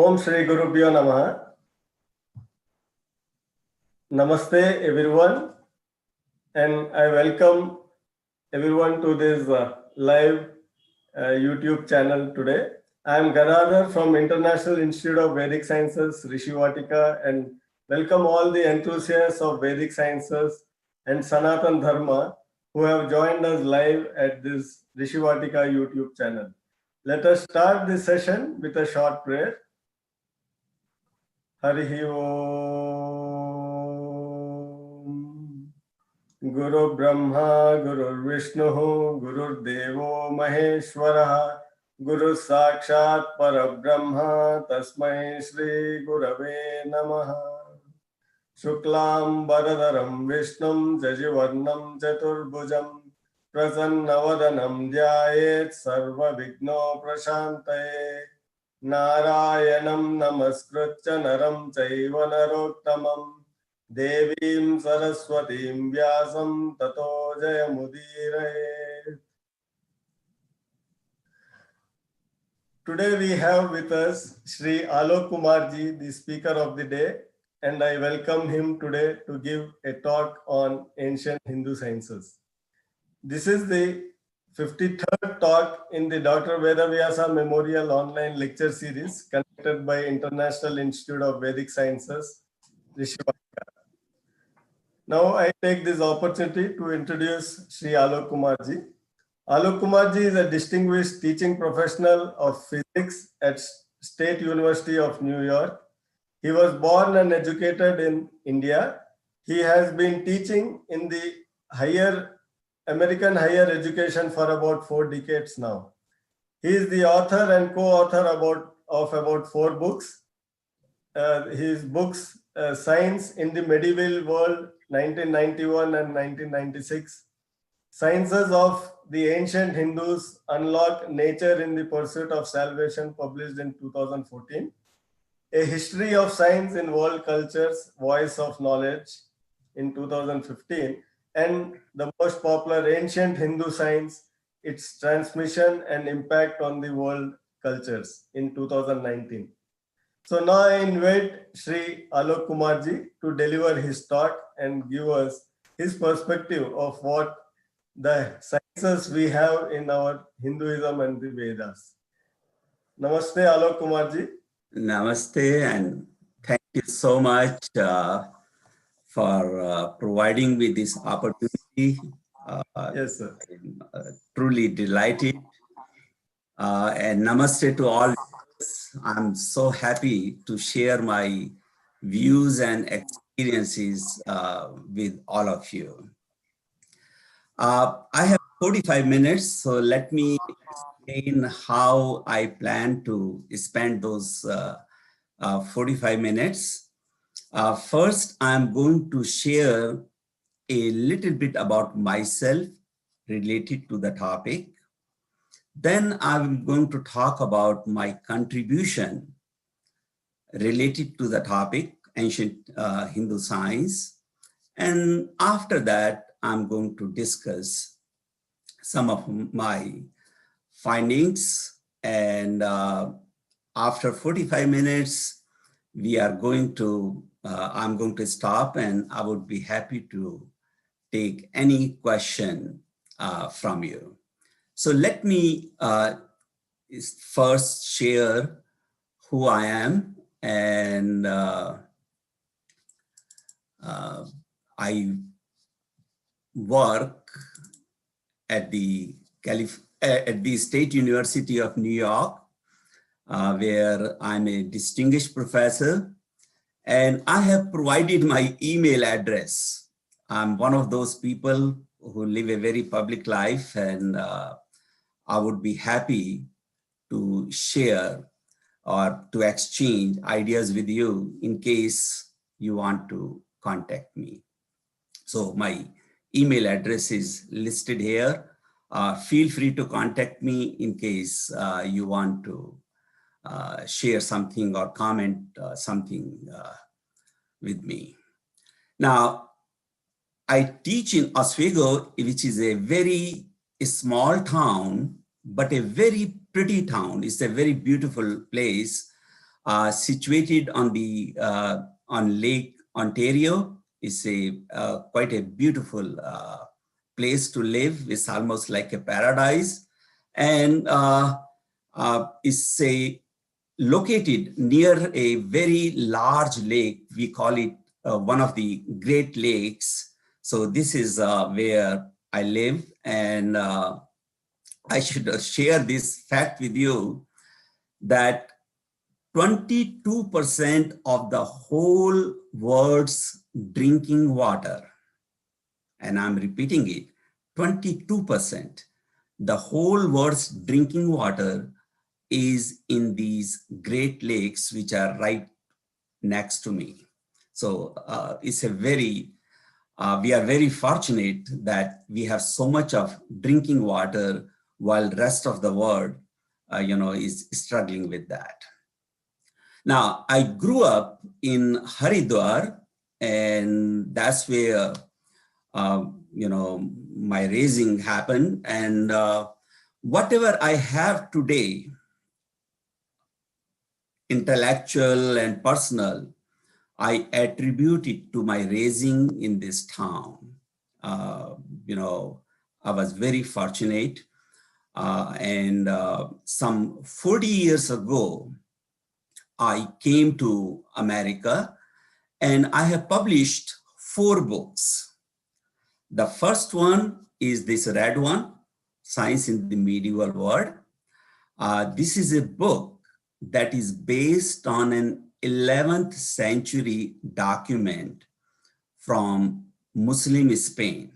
Om Shri Gurubhyo Namaha. Namaste everyone, and I welcome everyone to this live YouTube channel today. I am Gadadhar from International Institute of Vedic Sciences, Rishi, Vatika, and welcome all the enthusiasts of Vedic Sciences and Sanatan Dharma who have joined us live at this Rishi Vatika YouTube channel. Let us start this session with a short prayer. Harihi Om. Guru Brahma, Guru Vishnu, Guru Devo Maheshwara, Guru Sakshat Parabrahma, Tasmai Shri Gurave Namaha. Shuklam Baradaram Vishnum Jajivarnam Chaturbhujam Prasannavadanam Dhyayet Sarva Vigno Prashantaye Narayanam Namaskritya Naram Chaiva Narottamam Devim Saraswatim Vyasam Tato Jayamudiraye. Today we have with us Shri Alok Kumar ji, the speaker of the day, and I welcome him today to give a talk on ancient Hindu sciences. This is the 53rd talk in the Dr. Vedavyasa Memorial Online Lecture Series conducted by International Institute of Vedic Sciences, Rishi. Now I take this opportunity to introduce Shri Alok Kumar ji. Alok Kumar ji is a distinguished teaching professional of physics at State University of New York. He was born and educated in India. He has been teaching in the American higher education for about 4 decades now. He is the author and co-author of about 4 books. His books, Science in the Medieval World, 1991 and 1996. Sciences of the Ancient Hindus, Unlock Nature in the Pursuit of Salvation, published in 2014. A History of Science in World Cultures, Voice of Knowledge, in 2015. And the most popular, Ancient Hindu Science, Its Transmission and Impact on the World Cultures, in 2019. So now I invite Shri Alok Kumar ji to deliver his talk and give us his perspective of what the sciences we have in our Hinduism and the Vedas. Namaste, Alok Kumar ji. Namaste, and thank you so much for providing me this opportunity. Yes, sir. I'm truly delighted. And namaste to all. I'm so happy to share my views and experiences with all of you. I have 45 minutes, so let me explain how I plan to spend those 45 minutes. First, I'm going to share a little bit about myself related to the topic. Then I'm going to talk about my contribution related to the topic, ancient Hindu science. And after that, I'm going to discuss some of my findings. And after 45 minutes, I'm going to stop, and I would be happy to take any question from you. So let me first share who I am, and I work at the State University of New York, where I'm a distinguished professor, and I have provided my email address. I'm one of those people who live a very public life, and I would be happy to share or to exchange ideas with you in case you want to contact me. So my email address is listed here. Feel free to contact me in case you want to share something or comment something with me. Now, I teach in Oswego, which is a very small town, but a very pretty town. It's a very beautiful place situated on the on Lake Ontario. It's a quite a beautiful place to live. It's almost like a paradise, and it's a located near a very large lake. We call it one of the Great Lakes. So this is where I live, and I should share this fact with you that 22% of the whole world's drinking water, and I'm repeating it, 22%, the whole world's drinking water is in these Great Lakes, which are right next to me. So it's a very, we are very fortunate that we have so much of drinking water while the rest of the world, is struggling with that. Now, I grew up in Haridwar, and that's where, my raising happened. And whatever I have today, intellectual and personal, I attribute it to my raising in this town. I was very fortunate. And some 40 years ago, I came to America, and I have published 4 books. The first one is this red one, Science in the Medieval World. This is a book that is based on an 11th century document from Muslim Spain.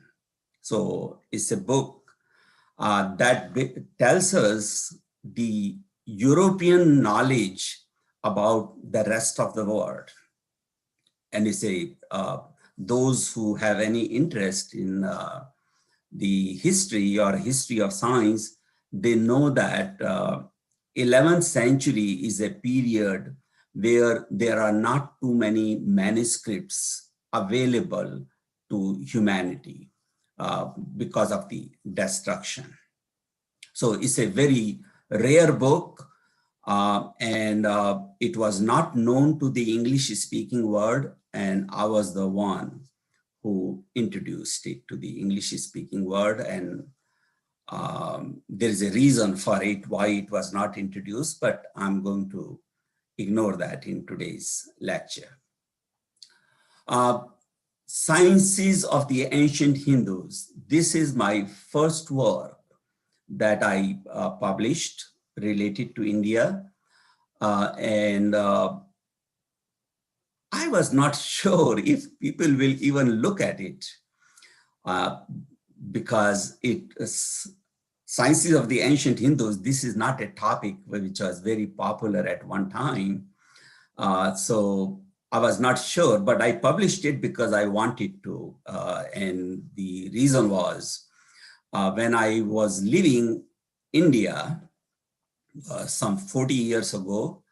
So it's a book that tells us the European knowledge about the rest of the world. And it's those who have any interest in the history or history of science, they know that 11th century is a period where there are not too many manuscripts available to humanity because of the destruction. So it's a very rare book, and it was not known to the English-speaking world, and I was the one who introduced it to the English-speaking world. And there is a reason for it, why it was not introduced, but I'm going to ignore that in today's lecture. Sciences of the Ancient Hindus. This is my first work that I published related to India. And I was not sure if people will even look at it because Sciences of the Ancient Hindus, this is not a topic which was very popular at one time. So I was not sure, but I published it because I wanted to. And the reason was when I was leaving India some 40 years ago,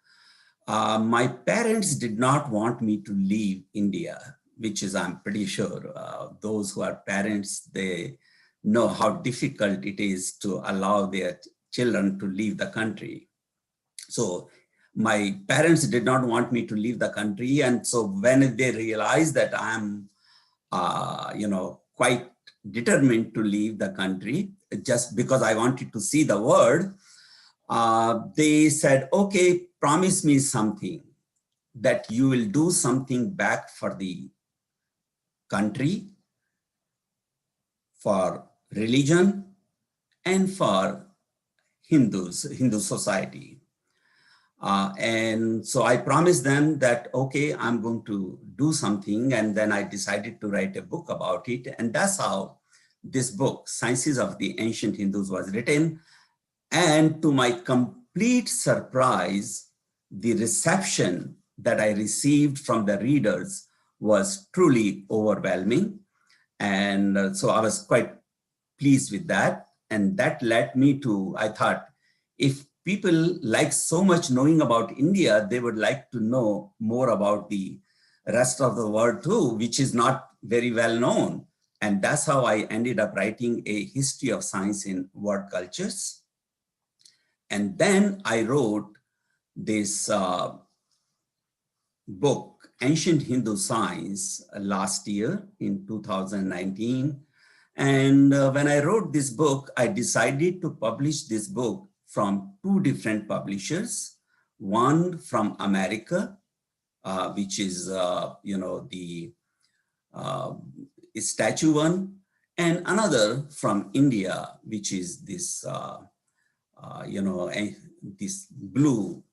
my parents did not want me to leave India, which is, I'm pretty sure, those who are parents, they know how difficult it is to allow their children to leave the country. So my parents did not want me to leave the country. And so when they realized that I'm, quite determined to leave the country, just because I wanted to see the world, they said, okay, promise me something, that you will do something back for the country, for religion, and for Hindu society. And so I promised them that, okay, I'm going to do something. And then I decided to write a book about it. And that's how this book, Sciences of the Ancient Hindus, was written. And to my complete surprise, the reception that I received from the readers was truly overwhelming. And so I was quite pleased with that. And that led me to, I thought, if people like so much knowing about India, they would like to know more about the rest of the world too, which is not very well known. And that's how I ended up writing a history of science in world cultures. And then I wrote this book, Ancient Hindu Science, last year in 2019. And when I wrote this book, I decided to publish this book from two different publishers, one from America, which is, the statue one, and another from India, which is this, this blue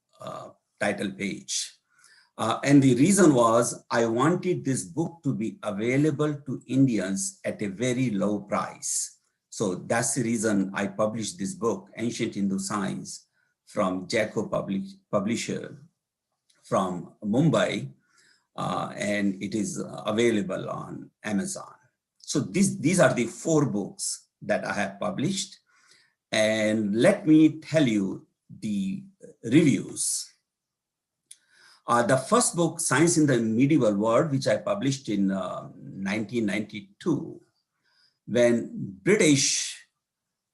title page. And the reason was I wanted this book to be available to Indians at a very low price. So that's the reason I published this book, Ancient Hindu Science, from Jaco Publisher from Mumbai, and it is available on Amazon. So these are the 4 books that I have published. And let me tell you the reviews. The first book, Science in the Medieval World, which I published in 1992, when British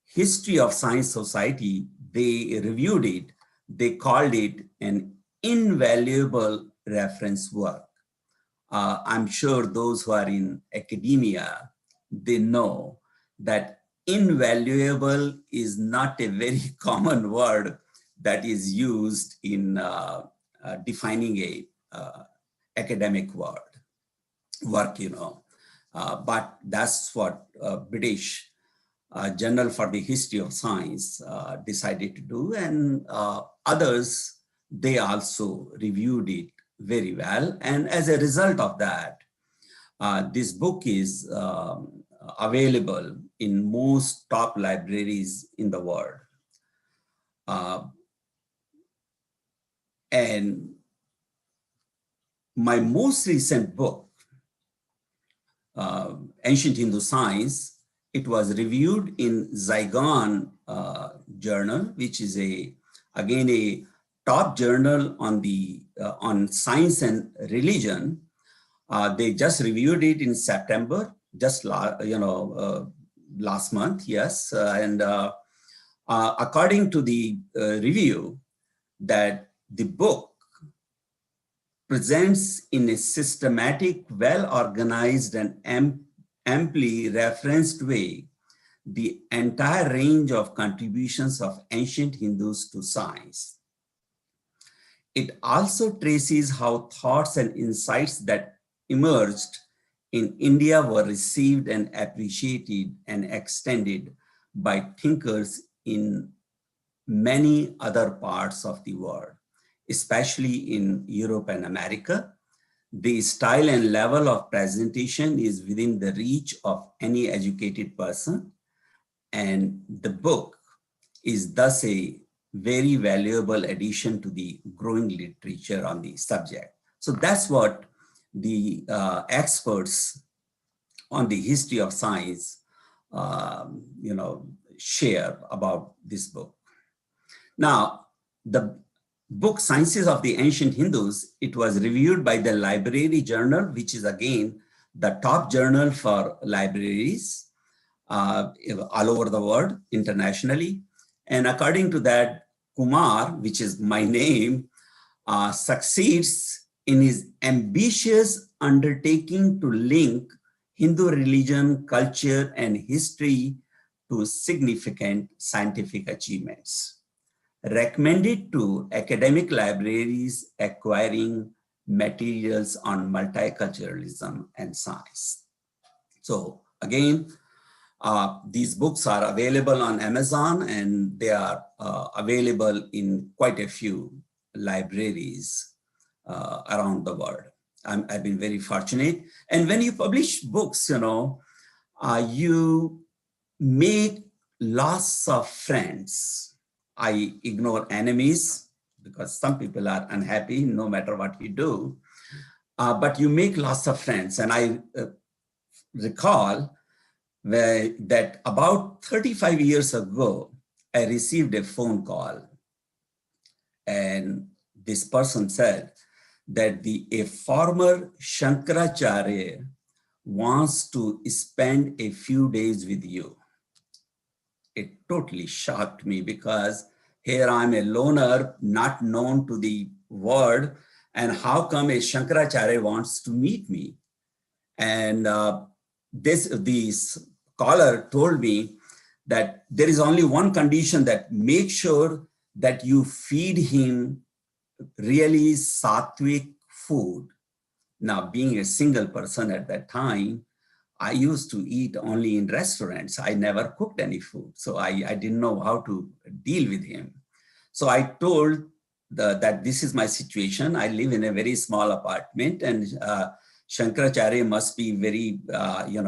History of Science Society, they reviewed it, they called it an invaluable reference work. I'm sure those who are in academia, they know that invaluable is not a very common word that is used in defining a academic work, but that's what British Journal for the History of Science decided to do, and others, they also reviewed it very well. And as a result of that, this book is available in most top libraries in the world. And my most recent book, Ancient Hindu Science, it was reviewed in Zygon Journal, which is again a top journal on on science and religion. They just reviewed it in September, just last month, yes. And according to the review, that the book presents in a systematic, well-organized and amply referenced way the entire range of contributions of ancient Hindus to science. It also traces how thoughts and insights that emerged in India were received and appreciated and extended by thinkers in many other parts of the world, especially in Europe and America. The style and level of presentation is within the reach of any educated person, and the book is thus a very valuable addition to the growing literature on the subject. So that's what the experts on the history of science, share about this book. Now, the book Sciences of the Ancient Hindus, it was reviewed by the Library Journal, which is again the top journal for libraries all over the world, internationally. And according to that, Kumar, which is my name, succeeds in his ambitious undertaking to link Hindu religion, culture, and history to significant scientific achievements. Recommended to academic libraries acquiring materials on multiculturalism and science. So again, these books are available on Amazon, and they are available in quite a few libraries around the world. I've been very fortunate. And when you publish books, you make lots of friends. I ignore enemies because some people are unhappy no matter what you do, but you make lots of friends. And I recall that about 35 years ago, I received a phone call, and this person said that a former Shankaracharya wants to spend a few days with you. It totally shocked me because here I'm a loner, not known to the world, and how come a Shankaracharya wants to meet me? And the scholar told me that there is only one condition, that make sure that you feed him really sattvic food. Now, being a single person at that time, I used to eat only in restaurants. I never cooked any food. So I didn't know how to deal with him. So I told that this is my situation. I live in a very small apartment, and Shankaracharya must be very,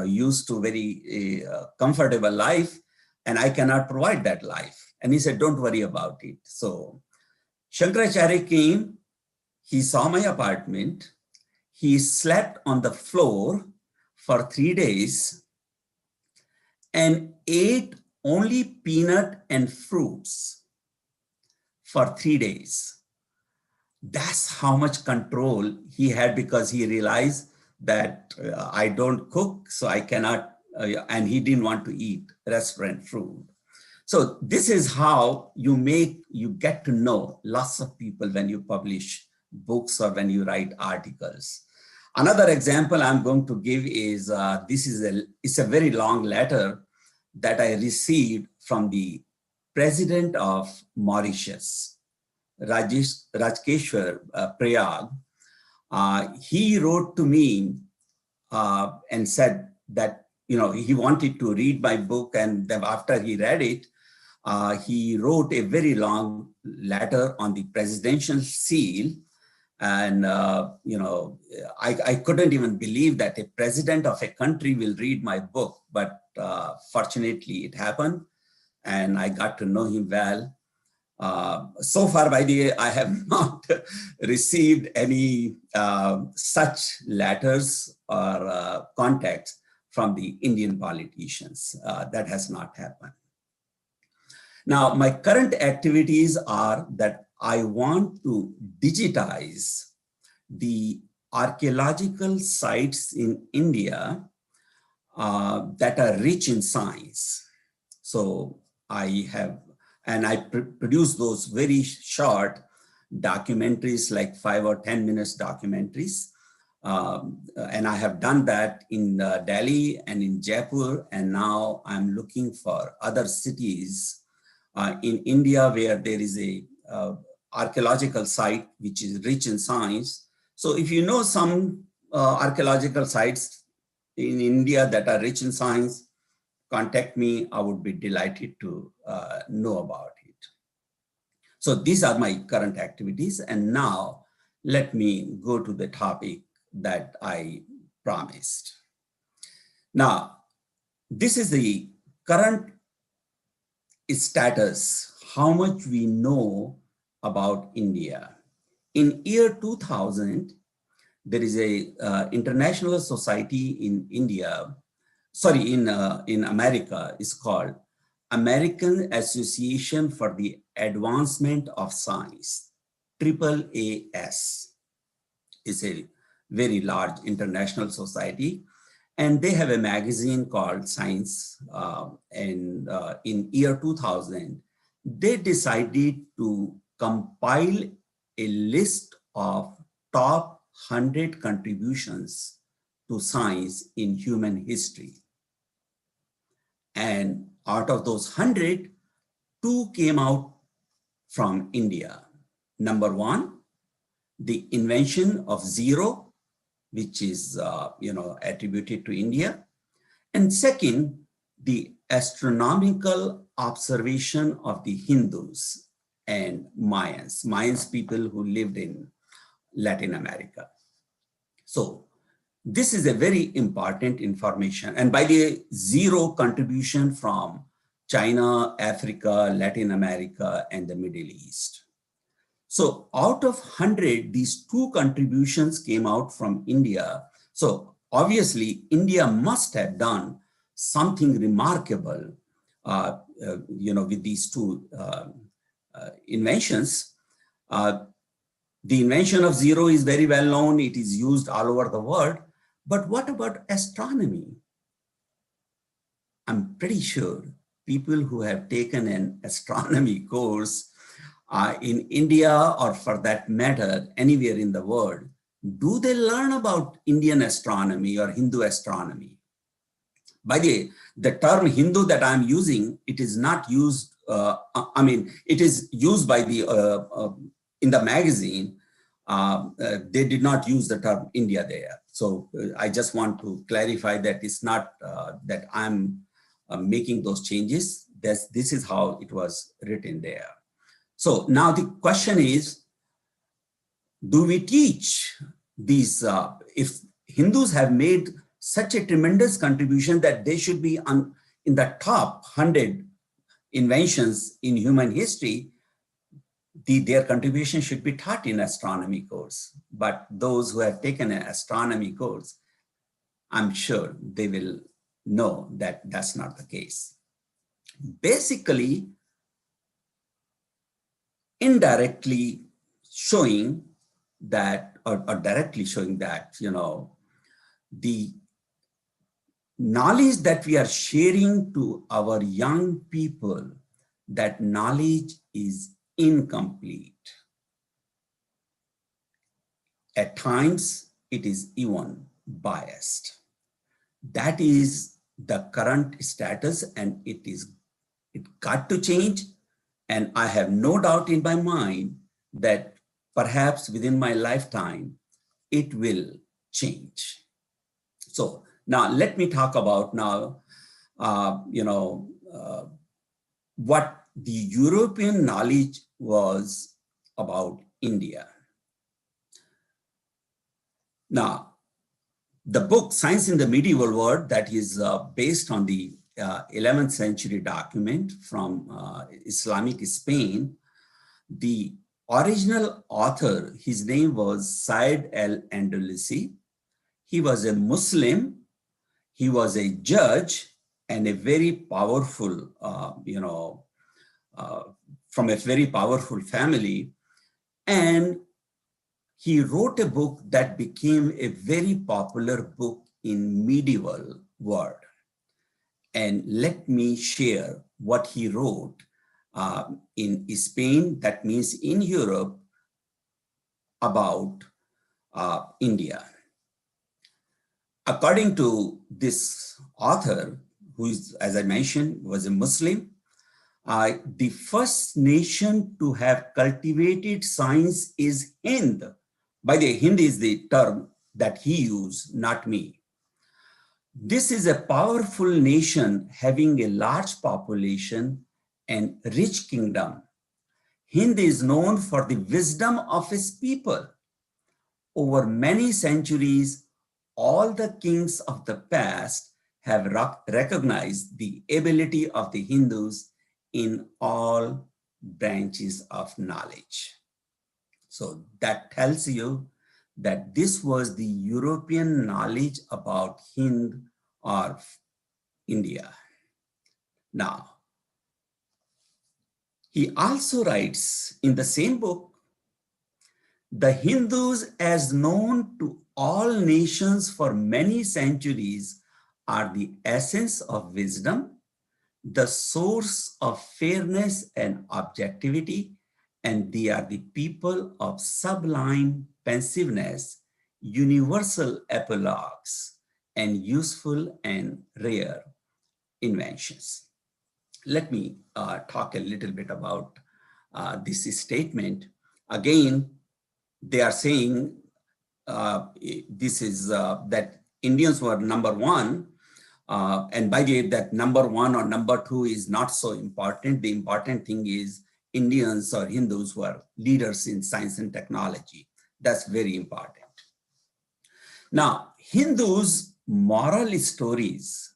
used to very comfortable life, and I cannot provide that life. And he said, don't worry about it. So Shankaracharya came, he saw my apartment, he slept on the floor for 3 days and ate only peanut and fruits for 3 days. That's how much control he had, because he realized that I don't cook, so I cannot, and he didn't want to eat restaurant food. So this is how you get to know lots of people when you publish books or when you write articles. Another example I'm going to give is, it's a very long letter that I received from the president of Mauritius, Rajkeshwar Prayag. He wrote to me and said that, he wanted to read my book, and then after he read it, he wrote a very long letter on the presidential seal. And, I couldn't even believe that a president of a country will read my book, but fortunately it happened, and I got to know him well. So far, by the way, I have not received any such letters or contacts from the Indian politicians. That has not happened. Now, my current activities are that I want to digitize the archaeological sites in India that are rich in science. So I produce those very short documentaries, like 5 or 10 minutes documentaries. And I have done that in Delhi and in Jaipur. And now I'm looking for other cities in India where there is a archaeological site which is rich in science. So if you know some archaeological sites in India that are rich in science, contact me. I would be delighted to know about it. So these are my current activities. And now let me go to the topic that I promised. Now, this is the current status, how much we know about India. In year 2000, there is a international society in India, in America, is called American Association for the Advancement of Science, AAAS. Is a very large international society. And they have a magazine called Science. And in year 2000, they decided to compile a list of top 100 contributions to science in human history. And out of those 100, 2 came out from India. Number 1, the invention of zero, which is attributed to India. And second, the astronomical observation of the Hindus and Mayans people who lived in Latin America. So this is a very important information. And by the zero contribution from China, Africa, Latin America, and the Middle East. So out of 100, these 2 contributions came out from India. So obviously, India must have done something remarkable, with these 2 inventions. The invention of zero is very well known. It is used all over the world. But what about astronomy? I'm pretty sure people who have taken an astronomy course in India, or for that matter, anywhere in the world, do they learn about Indian astronomy or Hindu astronomy? By the way, the term Hindu that I'm using, it is not used, it is used by in the magazine. They did not use the term India there. So I just want to clarify that it's not that I'm making those changes. This is how it was written there. So now the question is, do we teach these, if Hindus have made such a tremendous contribution that they should be in the top 100 inventions in human history, their contribution should be taught in astronomy course. But those who have taken an astronomy course, I'm sure they will know that that's not the case. Basically, indirectly showing that, or directly showing that, the knowledge that we are sharing to our young people, that knowledge is incomplete. At times, it is even biased. That is the current status, and it got to change. And I have no doubt in my mind that perhaps within my lifetime, it will change. So now let me talk about what the European knowledge was about India. Now, the book Science in the Medieval World, that is based on the 11th century document from Islamic Spain, the original author, his name was Said al-Andalusi. He was a Muslim. He was a judge and a very powerful, from a very powerful family. And he wrote a book that became a very popular book in medieval world. And let me share what he wrote in Spain, that means in Europe, about India. According to this author, who is, as I mentioned, was a Muslim, the first nation to have cultivated science is Hind. By the way, Hind is the term that he used, not me. This is a powerful nation having a large population and rich kingdom. Hind is known for the wisdom of his people. Over many centuries, all the kings of the past have recognized the ability of the Hindus in all branches of knowledge. So that tells you that this was the European knowledge about Hind or India. Now, he also writes in the same book, the Hindus, as known to all nations for many centuries, are the essence of wisdom, the source of fairness and objectivity, and they are the people of sublime pensiveness, universal epilogues, and useful and rare inventions. Let me talk a little bit about this statement. Again, they are saying this is that Indians were number one. And by the way, that number one or number two is not so important. The important thing is Indians or Hindus were leaders in science and technology. That's very important. Now, Hindus' moral stories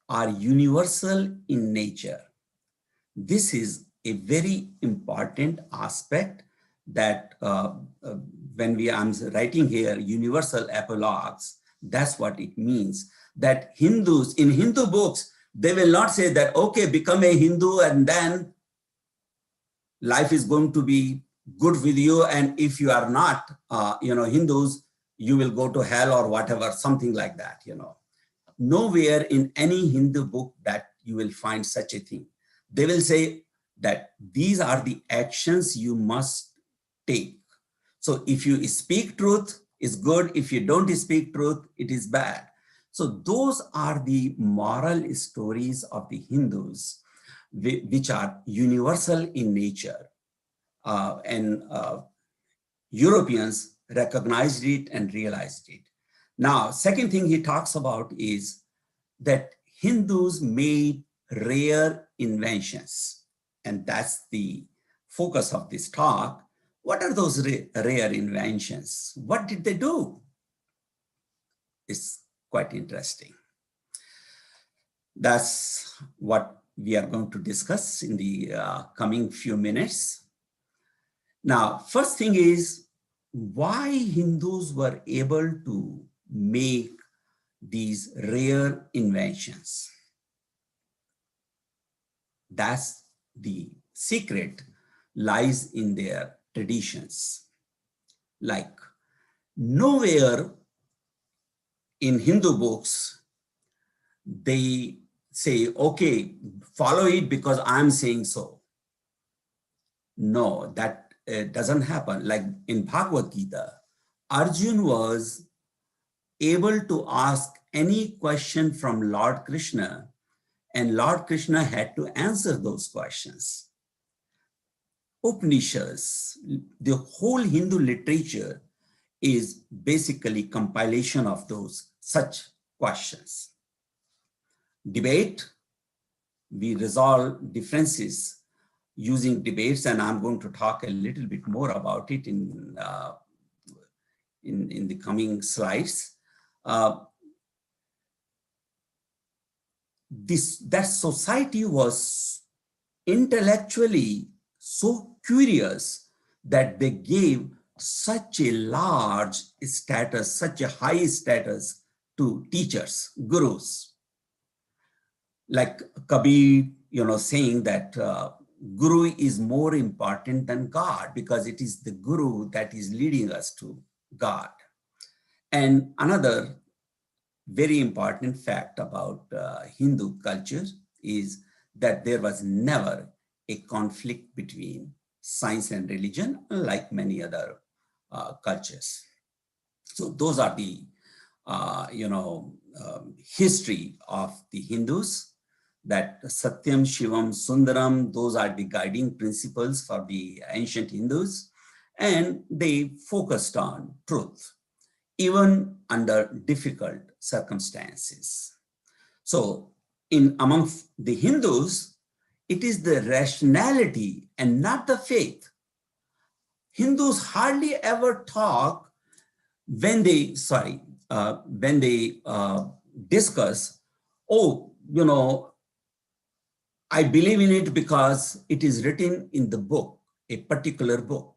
are universal in nature. This is a very important aspect that when I'm writing here, universal epilogues, that's what it means. That Hindus, in Hindu books, they will not say that, okay, become a Hindu and then life is going to be good with you. And if you are not, Hindus, you will go to hell or whatever, something like that, Nowhere in any Hindu book that you will find such a thing. They will say that these are the actions you must take. So if you speak truth, it's good. If you don't speak truth, it is bad. So those are the moral stories of the Hindus, which are universal in nature. And Europeans recognized it and realized it. Now, second thing he talks about is that Hindus made rare inventions. And that's the focus of this talk. What are those rare inventions? What did they do? It's quite interesting. That's what we are going to discuss in the coming few minutes. Now, first thing is why Hindus were able to make these rare inventions. That's the secret lies in their traditions. Like nowhere in Hindu books, they say, okay, follow it because I'm saying so. No, that doesn't happen. Like in Bhagavad Gita, Arjun was able to ask any question from Lord Krishna, and Lord Krishna had to answer those questions. Upanishads, the whole Hindu literature is basically compilation of those such questions. Debate, we resolve differences using debates, and I'm going to talk a little bit more about it in the coming slides. That society was intellectually so curious that they gave such a large status, such a high status to teachers, gurus. Like Kabir, saying that guru is more important than God because it is the guru that is leading us to God. And another very important fact about Hindu culture is that there was never a conflict between science and religion, like many other cultures. So those are the, history of the Hindus, that Satyam, Shivam, Sundaram, those are the guiding principles for the ancient Hindus. And they focused on truth, even under difficult circumstances. So among the Hindus, it is the rationality and not the faith. Hindus hardly ever talk when they discuss, I believe in it because it is written in the book, a particular book.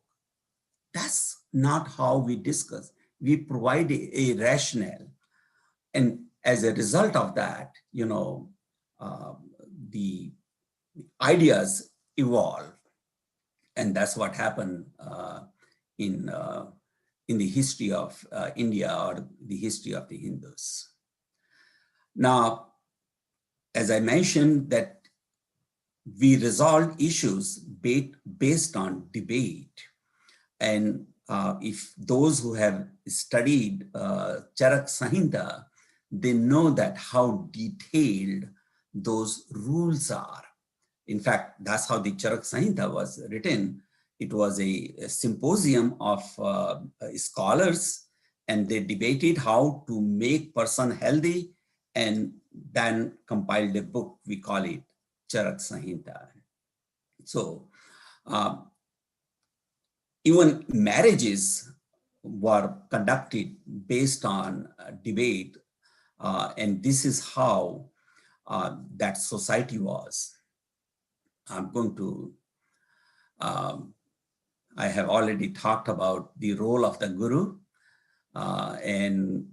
That's not how we discuss. We provide a rationale. And as a result of that, the ideas evolve. And that's what happened in the history of India, or the history of the Hindus. Now, as I mentioned, that we resolve issues based on debate. And if those who have studied Charak Samhita, they know that how detailed those rules are. In fact, that's how the Charak Samhita was written. It was a symposium of scholars, and they debated how to make person healthy, and then compiled a book. We call it Charak Samhita. So even marriages were conducted based on debate, and this is how that society was. I'm going to, I have already talked about the role of the guru, and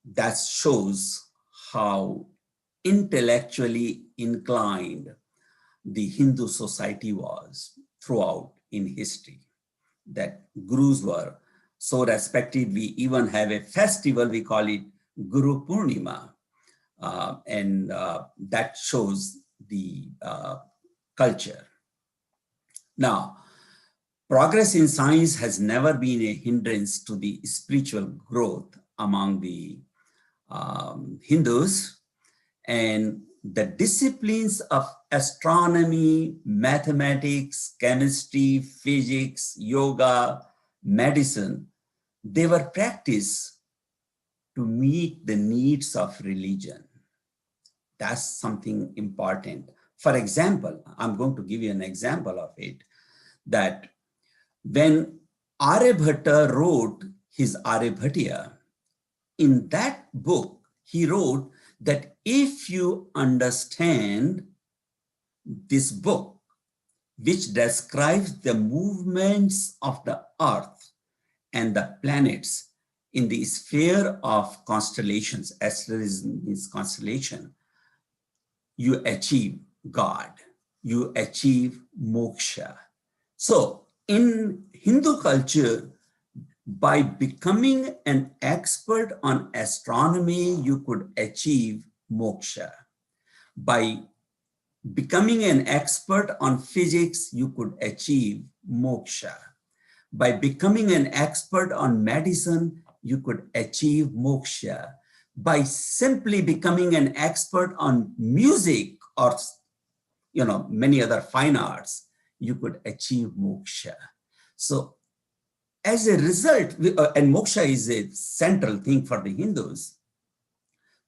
that shows how intellectually inclined the Hindu society was throughout in history, that gurus were so respected. We even have a festival, we call it Guru Purnima, and that shows the culture. Now, progress in science has never been a hindrance to the spiritual growth among the Hindus, and the disciplines of astronomy, mathematics, chemistry, physics, yoga, medicine, they were practiced to meet the needs of religion. That's something important. For example, I'm going to give you an example of it, that when Aryabhatta wrote his Aryabhatiya, in that book, he wrote that if you understand this book, which describes the movements of the earth and the planets in the sphere of constellations, asterism is constellation, you achieve God, you achieve moksha. So in Hindu culture, by becoming an expert on astronomy, you could achieve moksha. By becoming an expert on physics, you could achieve moksha. By becoming an expert on medicine, you could achieve moksha. By simply becoming an expert on music or many other fine arts, you could achieve moksha. So as a result, and moksha is a central thing for the Hindus.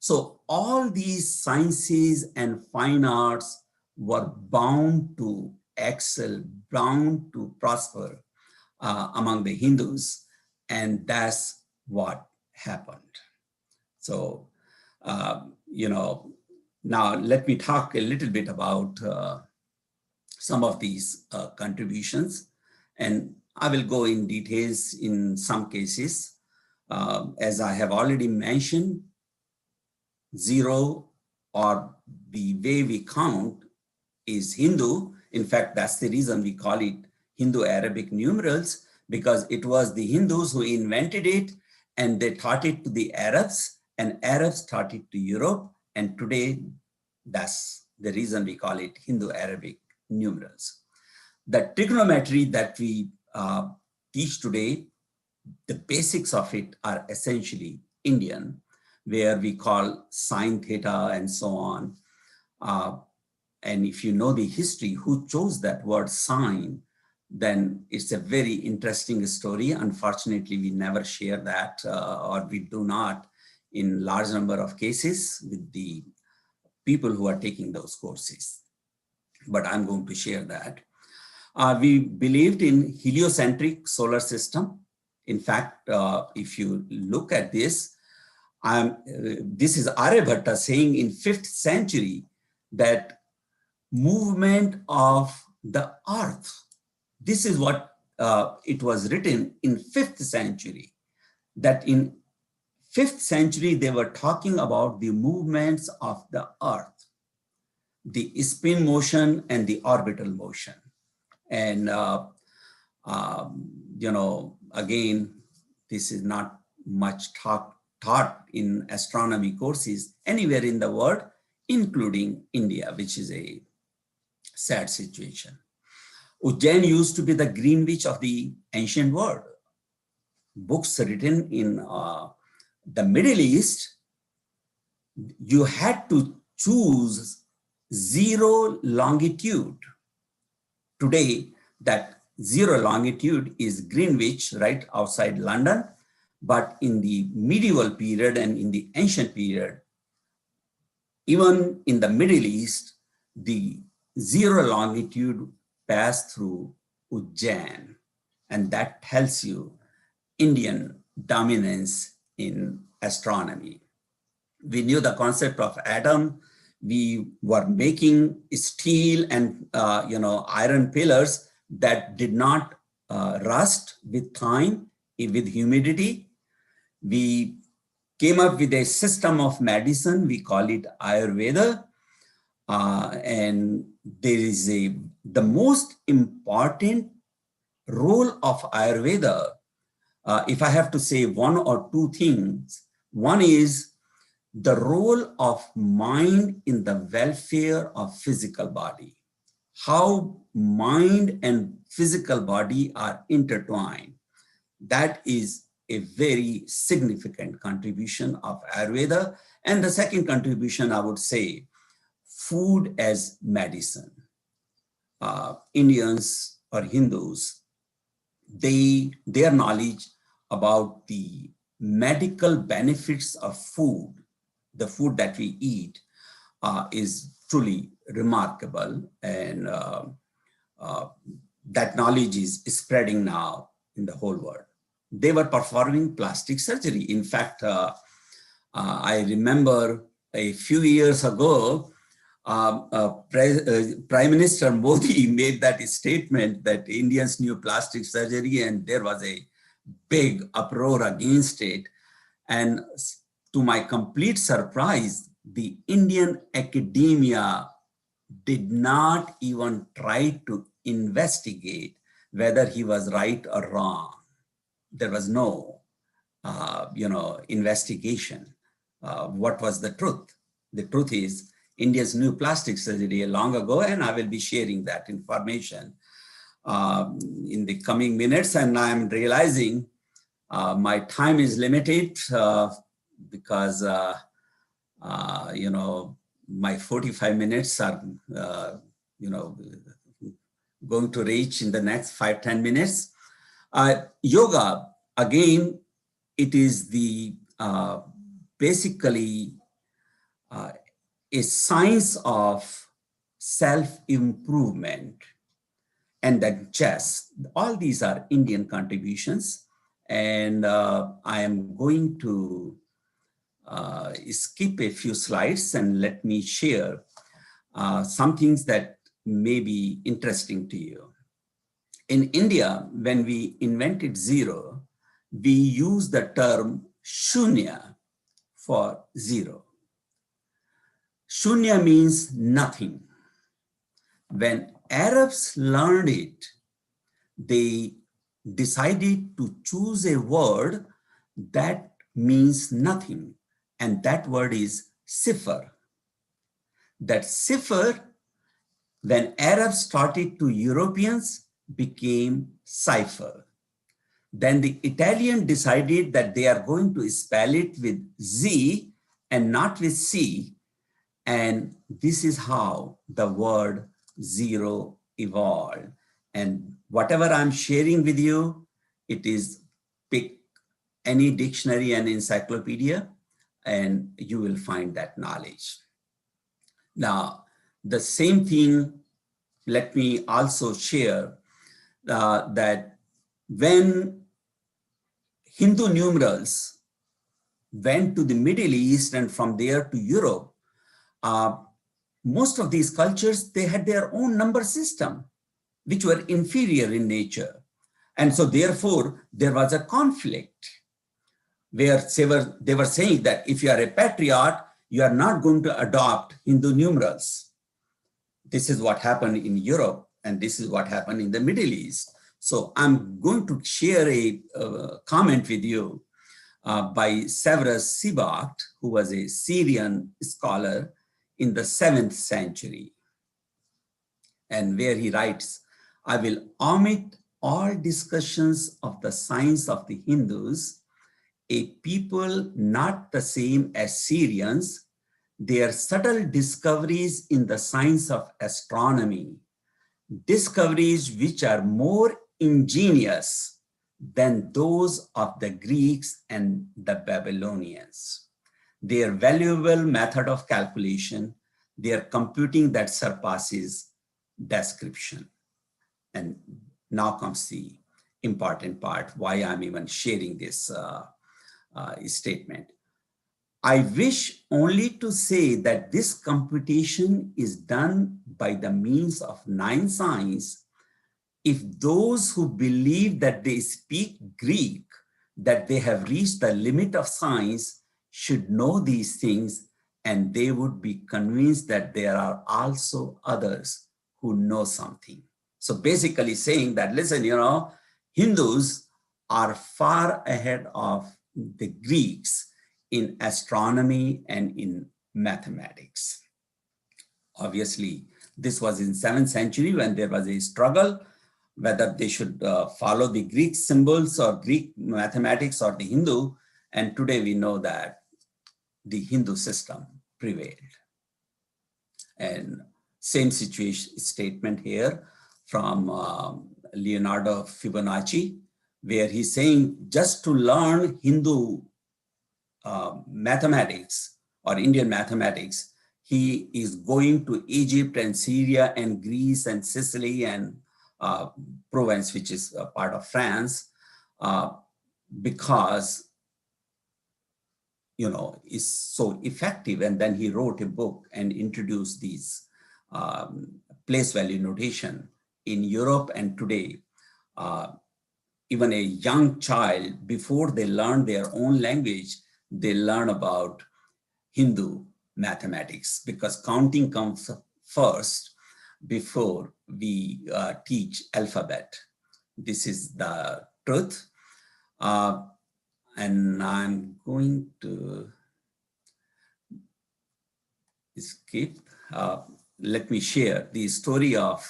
So all these sciences and fine arts were bound to excel, bound to prosper among the Hindus, and that's what happened. So, now let me talk a little bit about some of these contributions, and I will go in details in some cases. As I have already mentioned, zero, or the way we count, is Hindu. In fact, that's the reason we call it Hindu-Arabic numerals, because it was the Hindus who invented it, and they taught it to the Arabs, and Arabs taught it to Europe, and today that's the reason we call it Hindu-Arabic numerals. The trigonometry that we teach today, the basics of it are essentially Indian, where we call sine theta and so on. And if you know the history, who chose that word sine, then it's a very interesting story. Unfortunately, we never share that, or we do not in large number of cases with the people who are taking those courses. But I'm going to share that. We believed in heliocentric solar system. In fact, if you look at this, this is Aryabhatta saying in 5th century that movement of the earth, this is what it was written in 5th century, that in 5th century, they were talking about the movements of the earth, the spin motion and the orbital motion. And, again, this is not much taught in astronomy courses anywhere in the world, including India, which is a sad situation. Ujjain used to be the Greenwich of the ancient world. Books written in the Middle East, you had to choose 0 longitude. Today, that 0 longitude is Greenwich, right outside London. But in the medieval period and in the ancient period, even in the Middle East, the 0 longitude passed through Ujjain. And that tells you Indian dominance in astronomy. We knew the concept of atom. We were making steel and iron pillars that did not rust with time, with humidity. We came up with a system of medicine. We call it Ayurveda. And there is the most important role of Ayurveda. If I have to say 1 or 2 things, one is the role of mind in the welfare of physical body. how mind and physical body are intertwined. That is a very significant contribution of Ayurveda. And the second contribution, I would say, food as medicine. Indians or Hindus, their knowledge about the medical benefits of food, the food that we eat, is truly remarkable. And that knowledge is spreading now in the whole world. They were performing plastic surgery. In fact, I remember a few years ago, Prime Minister Modi made that statement that Indians knew plastic surgery, and there was a big uproar against it. And to my complete surprise, the Indian academia did not even try to investigate whether he was right or wrong. There was no, investigation. What was the truth? The truth is, Indians knew plastic surgery long ago, and I will be sharing that information in the coming minutes. And I'm realizing my time is limited because, my 45 minutes are, going to reach in the next 5-10 minutes. Yoga, again, it is the basically a science of self-improvement, and that chess. All these are Indian contributions, and I am going to skip a few slides and let me share some things that may be interesting to you. In India, when we invented zero, we used the term shunya for zero. Shunya means nothing. When Arabs learned it, they decided to choose a word that means nothing, and that word is sifar. That sifar, when Arabs taught it to Europeans, became cipher. Then the Italian decided that they are going to spell it with Z and not with C. And this is how the word zero evolved. And whatever I'm sharing with you, it is pick any dictionary and encyclopedia, and you will find that knowledge. Now, the same thing, let me also share that when Hindu numerals went to the Middle East and from there to Europe, most of these cultures, they had their own number system, which were inferior in nature. And so therefore, there was a conflict where they were saying that if you are a patriot, you are not going to adopt Hindu numerals. This is what happened in Europe, and this is what happened in the Middle East. So I'm going to share a comment with you by Severus Sibbart, who was a Syrian scholar in the 7th century, and where he writes, I will omit all discussions of the science of the Hindus, a people not the same as Syrians, their subtle discoveries in the science of astronomy, discoveries which are more ingenious than those of the Greeks and the Babylonians. Their valuable method of calculation, their computing that surpasses description. And now comes the important part, why I'm even sharing this statement. I wish only to say that this computation is done by the means of 9 signs. If those who believe that they speak Greek, that they have reached the limit of science, should know these things, and they would be convinced that there are also others who know something. So basically saying that, listen, Hindus are far ahead of the Greeks in astronomy and in mathematics. Obviously, This was in 7th century when there was a struggle whether they should follow the Greek symbols or Greek mathematics or the Hindu. And today we know that the Hindu system prevailed. And same situation statement here from Leonardo Fibonacci, where he's saying just to learn Hindu mathematics or Indian mathematics, he is going to Egypt and Syria and Greece and Sicily and Provence, which is a part of France, because is so effective. And then he wrote a book and introduced these place value notation in Europe. And today, even a young child, before they learn their own language, they learn about Hindu mathematics, because counting comes first before we teach alphabet. This is the truth. And I'm going to skip. Let me share the story of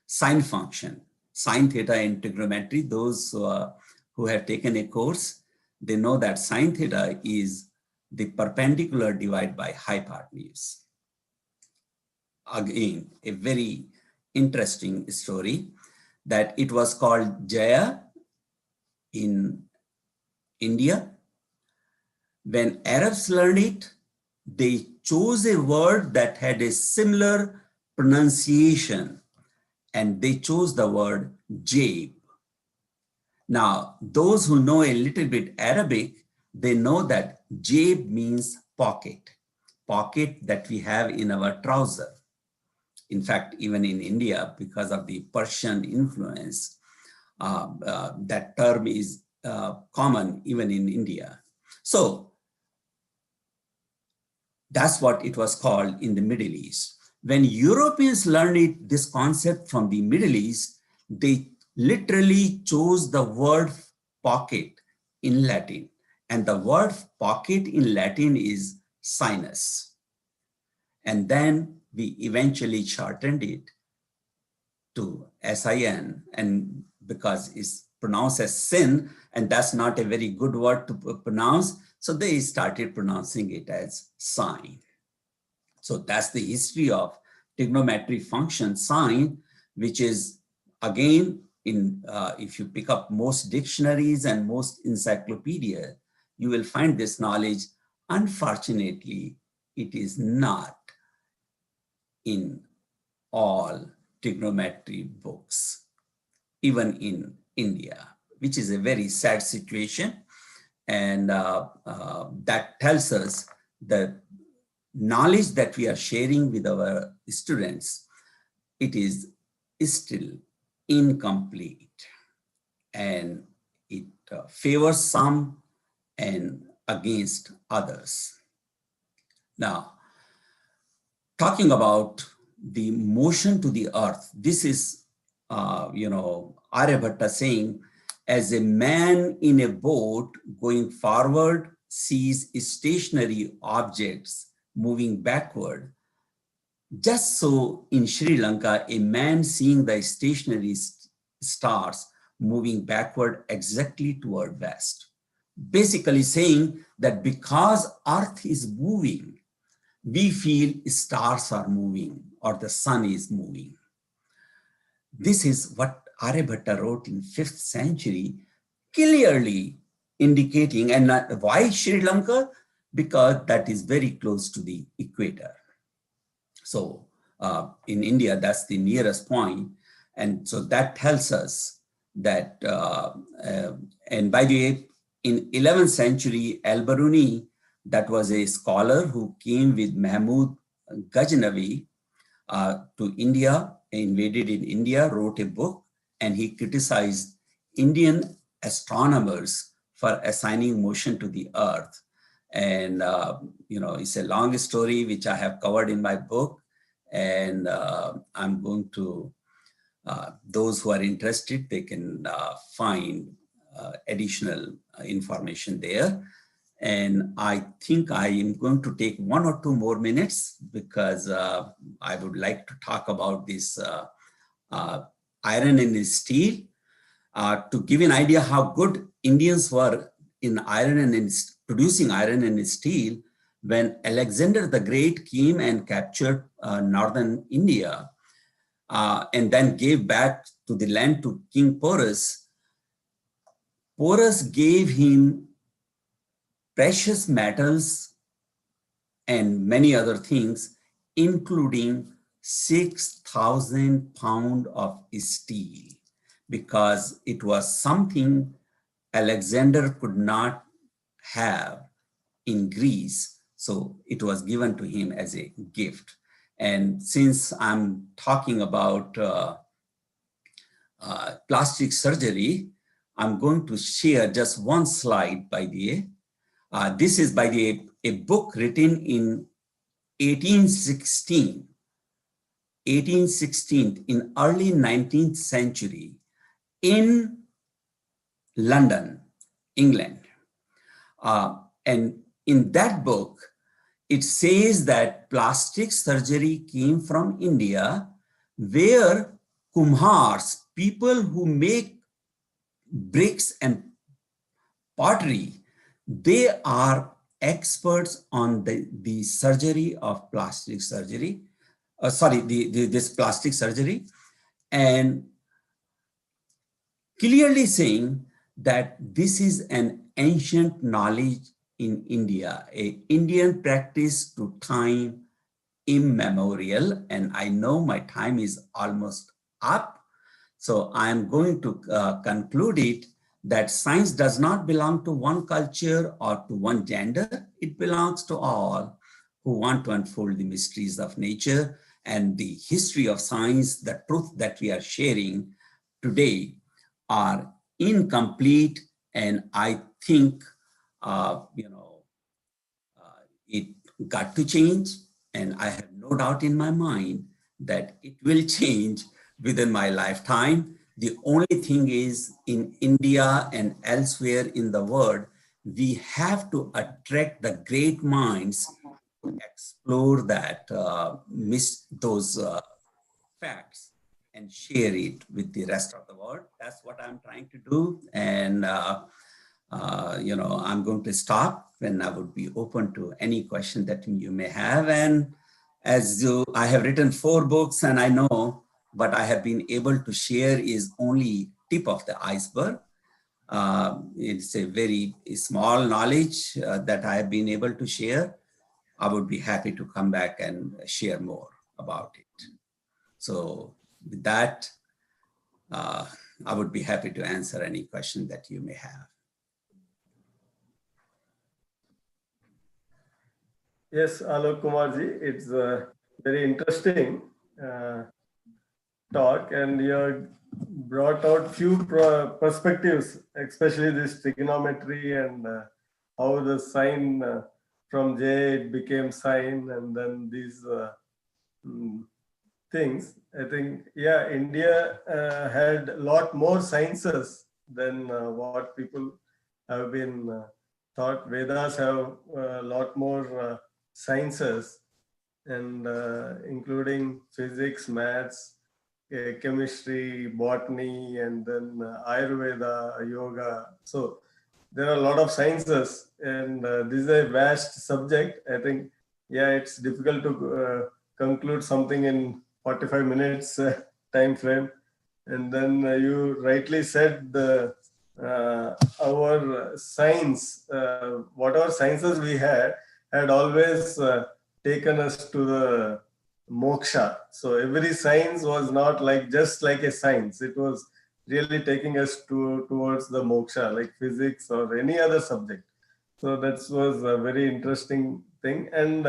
sine function, sine theta in trigonometry. Those who have taken a course, they know that sine theta is the perpendicular divided by hypotenuse. Again, a very interesting story that it was called Jaya in India. When Arabs learned it, they chose a word that had a similar pronunciation, and they chose the word Jab. Now, those who know a little bit Arabic, they know that Jab means pocket, pocket that we have in our trouser. In fact, even in India, because of the Persian influence, that term is common even in India. So that's what it was called in the Middle East. When Europeans learned this concept from the Middle East, they literally chose the word pocket in Latin. And the word pocket in Latin is sinus. And then we eventually shortened it to SIN, and because it's pronounced as sin, and that's not a very good word to pronounce, so they started pronouncing it as sine. So that's the history of trigonometry function sine, which is again in if you pick up most dictionaries and most encyclopedia, you will find this knowledge. Unfortunately, it is not in all trigonometry books, even in India, which is a very sad situation. And that tells us that knowledge that we are sharing with our students, it is still incomplete, and it favors some and against others. Now, talking about the motion to the earth, this is, Aryabhatta saying, as a man in a boat going forward sees stationary objects moving backward, just so in Sri Lanka, a man seeing the stationary stars moving backward exactly toward west. Basically saying that because earth is moving, we feel stars are moving or the sun is moving. This is what Aryabhatta wrote in 5th century, clearly indicating, and why Sri Lanka? Because that is very close to the equator. So in India, that's the nearest point. And so that tells us that, and by the way, in 11th century, Al-Biruni, that was a scholar who came with Mahmud Ghaznavi to India, invaded in India, wrote a book, and he criticized Indian astronomers for assigning motion to the earth. And, it's a long story, which I have covered in my book. And I'm going to, those who are interested, they can find additional information there. And I think I am going to take 1 or 2 more minutes because I would like to talk about this uh, iron and steel to give an idea how good Indians were in iron and in producing iron and steel when Alexander the Great came and captured northern India and then gave back to the land to King Porus. Porus gave him precious metals and many other things, including 6,000 pounds of steel, because it was something Alexander could not have in Greece. So it was given to him as a gift. And since I'm talking about plastic surgery, I'm going to share just one slide by the way. This is by the a book written in 1816, in early 19th century in London, England. And in that book, it says that plastic surgery came from India, where kumhars, people who make bricks and pottery, they are experts on the surgery of plastic surgery. This plastic surgery, and clearly saying that this is an ancient knowledge in India, a Indian practice to time immemorial. And I know my time is almost up, so I'm going to conclude it that science does not belong to one culture or to one gender. It belongs to all who want to unfold the mysteries of nature and the history of science. The truth that we are sharing today are incomplete, and I think it got to change, and I have no doubt in my mind that it will change within my lifetime. The only thing is, in India and elsewhere in the world, we have to attract the great minds to explore that, those facts and share it with the rest of the world. That's what I'm trying to do. And I'm going to stop, and I would be open to any question that you may have. And I have written 4 books, and I know what I have been able to share is only tip of the iceberg. It's a very small knowledge that I have been able to share. I would be happy to come back and share more about it. So with that, I would be happy to answer any question that you may have. Yes, Alok Kumar ji, it's very interesting talk, and you brought out few perspectives, especially this trigonometry and how the sine from J it became sine, and then these things. I think, yeah, India had a lot more sciences than what people have been taught. Vedas have a lot more sciences, and including physics, maths, chemistry, botany, and then Ayurveda, yoga. So there are a lot of sciences, and this is a vast subject. I think, yeah, it's difficult to conclude something in 45 minutes time frame. And then you rightly said our science, whatever sciences we had always taken us to the moksha. So every science was not like just like a science. It was really taking us towards the moksha, like physics or any other subject. So that was a very interesting thing. And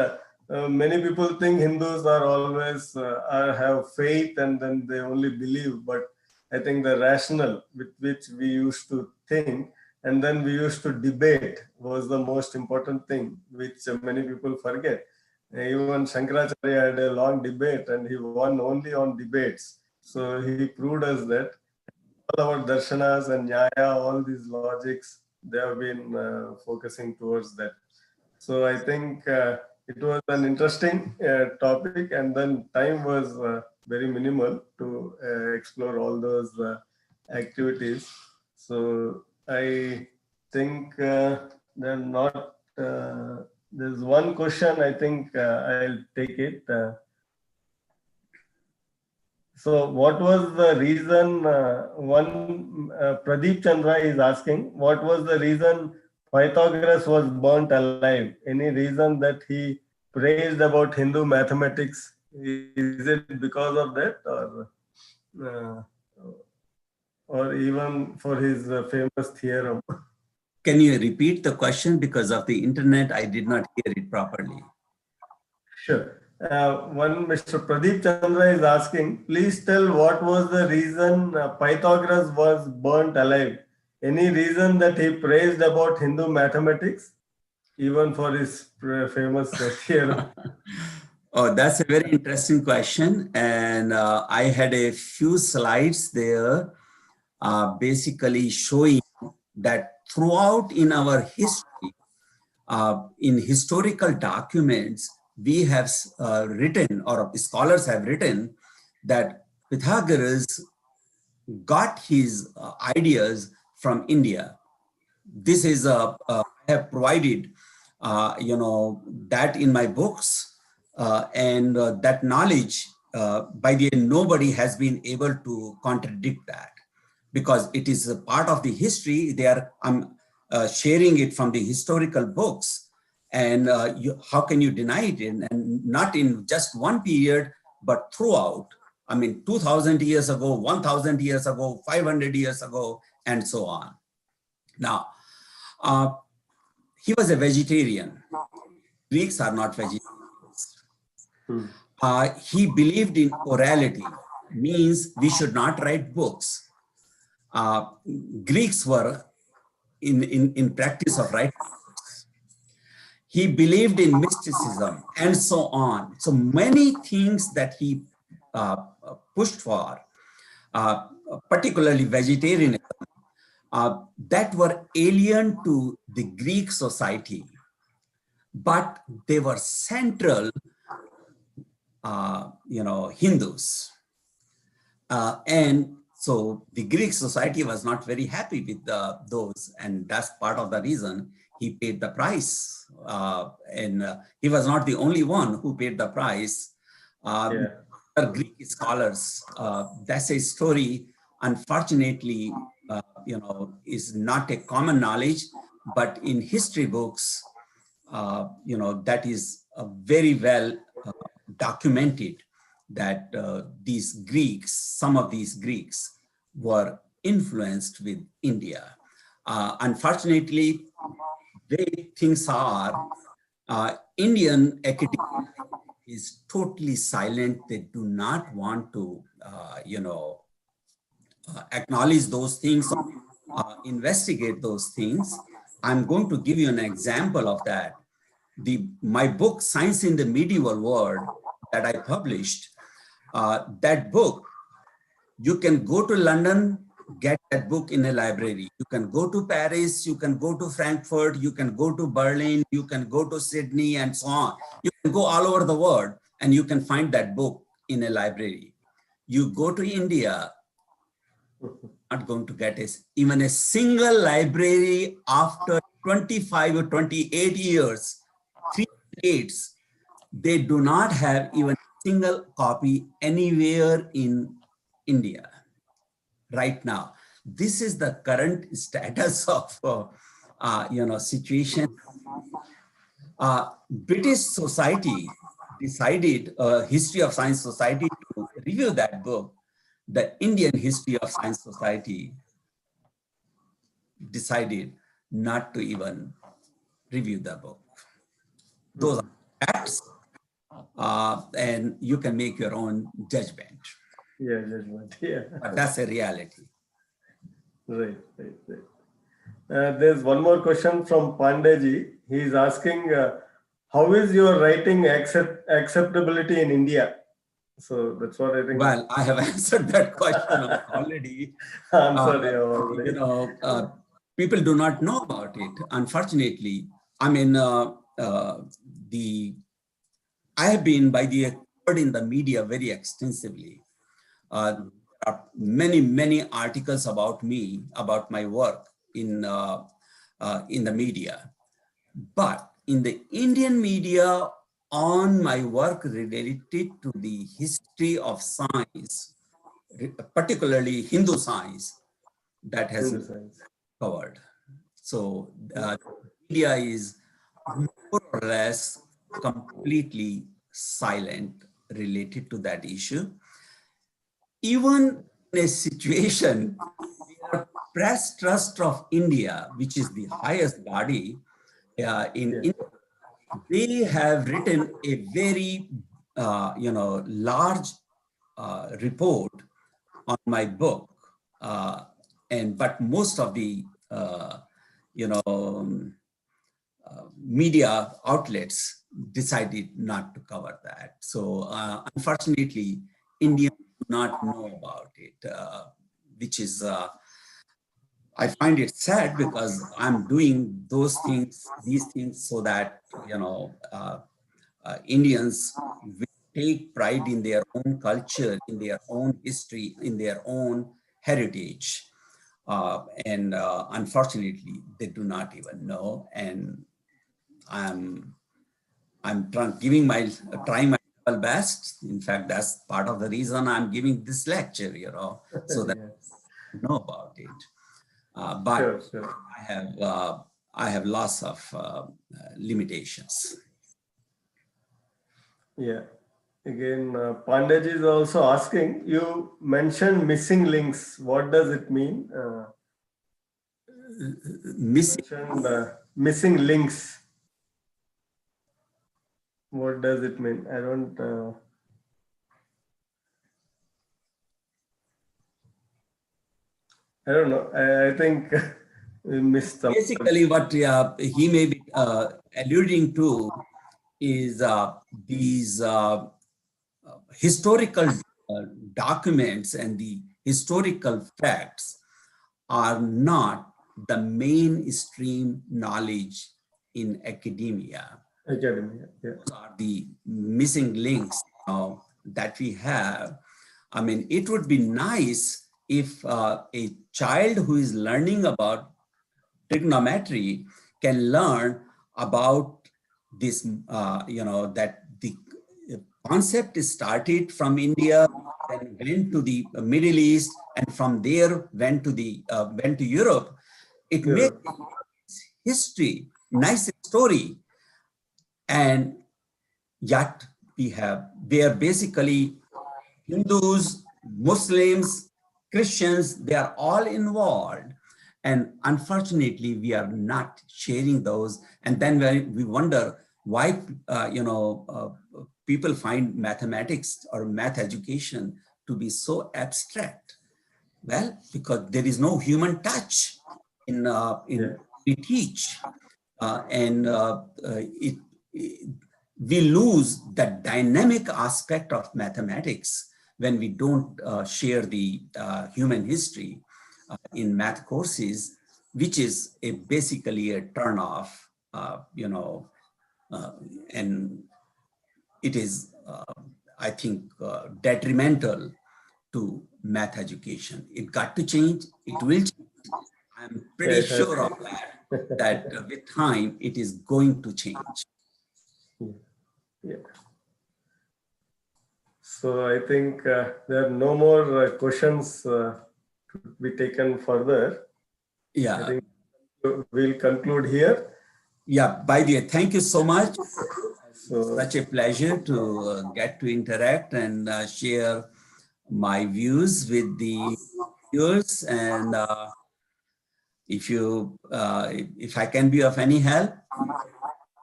many people think Hindus are always have faith and then they only believe. But I think the rationale with which we used to think and then we used to debate was the most important thing, which many people forget. Even Shankaracharya had a long debate and he won only on debates. So he proved us that all our darshanas and nyaya, all these logics, they have been focusing towards that. So I think it was an interesting topic, and then time was very minimal to explore all those activities. So I think they're not. There's one question. I think I'll take it. So, what was the reason? Pradeep Chandra is asking, what was the reason Pythagoras was burnt alive? Any reason that he praised about Hindu mathematics? Is it because of that, uh, or even for his famous theorem? Can you repeat the question? Because of the internet, I did not hear it properly. Sure. One Mr. Pradeep Chandra is asking, please tell what was the reason Pythagoras was burnt alive? Any reason that he praised about Hindu mathematics, even for his famous theorem? Oh, that's a very interesting question. And I had a few slides there basically showing that throughout in our history, in historical documents, we have written, or scholars have written, that Pythagoras got his ideas from India. This is I have provided, that in my books, and that knowledge, by the end, nobody has been able to contradict that, because it is a part of the history. I'm sharing it from the historical books, and how can you deny it? And not in just one period, but throughout. I mean, 2,000 years ago, 1,000 years ago, 500 years ago, and so on. Now, he was a vegetarian. Greeks are not vegetarians. He believed in orality, means we should not write books. Greeks were in practice of writing books. He believed in mysticism and so on. So many things that he pushed for, particularly vegetarianism, that were alien to the Greek society, but they were central, Hindus. And so the Greek society was not very happy with those, and that's part of the reason he paid the price. And he was not the only one who paid the price. Greek scholars, that's a story, unfortunately, is not a common knowledge, but in history books, that is very well documented, that these Greeks, some of these Greeks were influenced with India. Unfortunately, the way things are, Indian academia is totally silent. They do not want to, acknowledge those things, investigate those things. I'm going to give you an example of that. My book, Science in the Medieval World, that I published, that book, you can go to London, get that book in a library. You can go to Paris, you can go to Frankfurt, you can go to Berlin, you can go to Sydney, and so on. You can go all over the world and you can find that book in a library. You go to India, not going to get even a single library after 25 or 28 years, 3 decades. They do not have even a single copy anywhere in India right now. This is the current status of situation. British Society decided, History of Science Society, to review that book. The Indian History of Science Society decided not to even review the book. Those are facts, and you can make your own judgment. Yeah, judgment. Yeah. But that's a reality. Right. There's one more question from Pandeji. He is asking, how is your writing acceptability in India? So that's what I think. Well, I have answered that question already. I'm sorry. people do not know about it, unfortunately. I mean, I have been covered in the media very extensively. There are many articles about me, about my work in the media. But in the Indian media, on my work related to the history of science, particularly Hindu science, that has Hindu been science. covered. So media is more or less completely silent related to that issue. Even in a situation where Press Trust of India, which is the highest body in Yeah. India, they have written a very large report on my book, but most of the you know media outlets decided not to cover that. So unfortunately, Indians do not know about it, which is, I find it sad because I'm doing these things so that, Indians will take pride in their own culture, in their own history, in their own heritage. And unfortunately, they do not even know. And I'm trying my level best. In fact, that's part of the reason I'm giving this lecture, so that I know about it. But Sure. I have lots of limitations. Yeah. Again, Pandey is also asking, you mentioned missing links. What does it mean? Missing. Mentioned missing links. What does it mean? I don't know. I think we missed some. Basically, what he may be alluding to is these historical documents and the historical facts are not the mainstream knowledge in academia. Academia, yeah. Those are the missing links that we have. I mean, it would be nice if a child who is learning about trigonometry can learn about this, that the concept started from India, then went to the Middle East, and from there went to Europe. It makes history, nice story, and yet they are basically Hindus, Muslims, Christians, they are all involved. And unfortunately, we are not sharing those. And then we wonder why, people find mathematics or math education to be so abstract. Well, because there is no human touch in we teach, and we lose the dynamic aspect of mathematics when we don't share the human history in math courses, which is basically a turn off, and it is, I think, detrimental to math education. It got to change. It will change. I'm pretty sure of that with time, it is going to change. Yeah. So I think there are no more questions to be taken further. Yeah. I think we'll conclude here. Yeah, by the way, thank you so much. Such a pleasure to get to interact and share my views with the viewers. And if I can be of any help,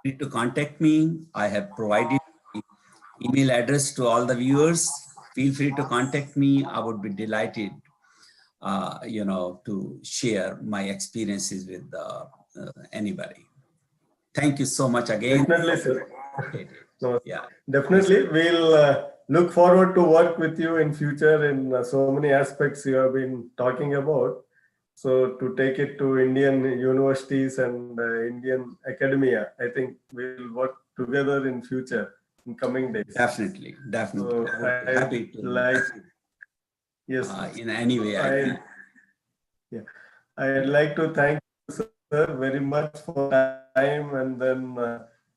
need to contact me. I have provided the email address to all the viewers. Feel free to contact me. I would be delighted, to share my experiences with anybody. Thank you so much again. Definitely, sir. No, yeah. Definitely, we'll look forward to work with you in future in so many aspects you have been talking about. So to take it to Indian universities and Indian academia, I think we'll work together in future in coming days. Definitely. So I would be happy to like, yes, in any way I can. I'd like to thank you, sir, very much for time and then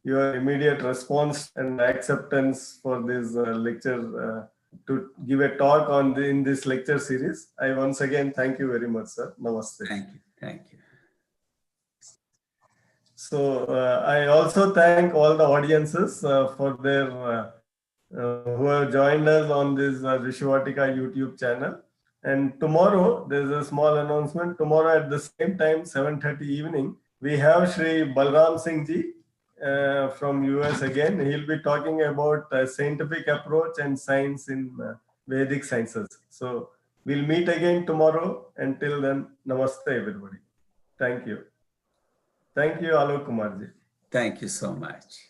your immediate response and acceptance for this lecture to give a talk on in this lecture series. I once again thank you very much, sir. Namaste. Thank you. Thank you. So I also thank all the audiences for their who have joined us on this Rishi Vatika YouTube channel. And tomorrow there's a small announcement. Tomorrow at the same time, 7:30 evening, we have Shri Balram Singh ji from US again. He'll be talking about scientific approach and science in Vedic sciences. So we'll meet again tomorrow. Until then, namaste everybody. Thank you. Thank you, Alok Kumar ji. Thank you so much.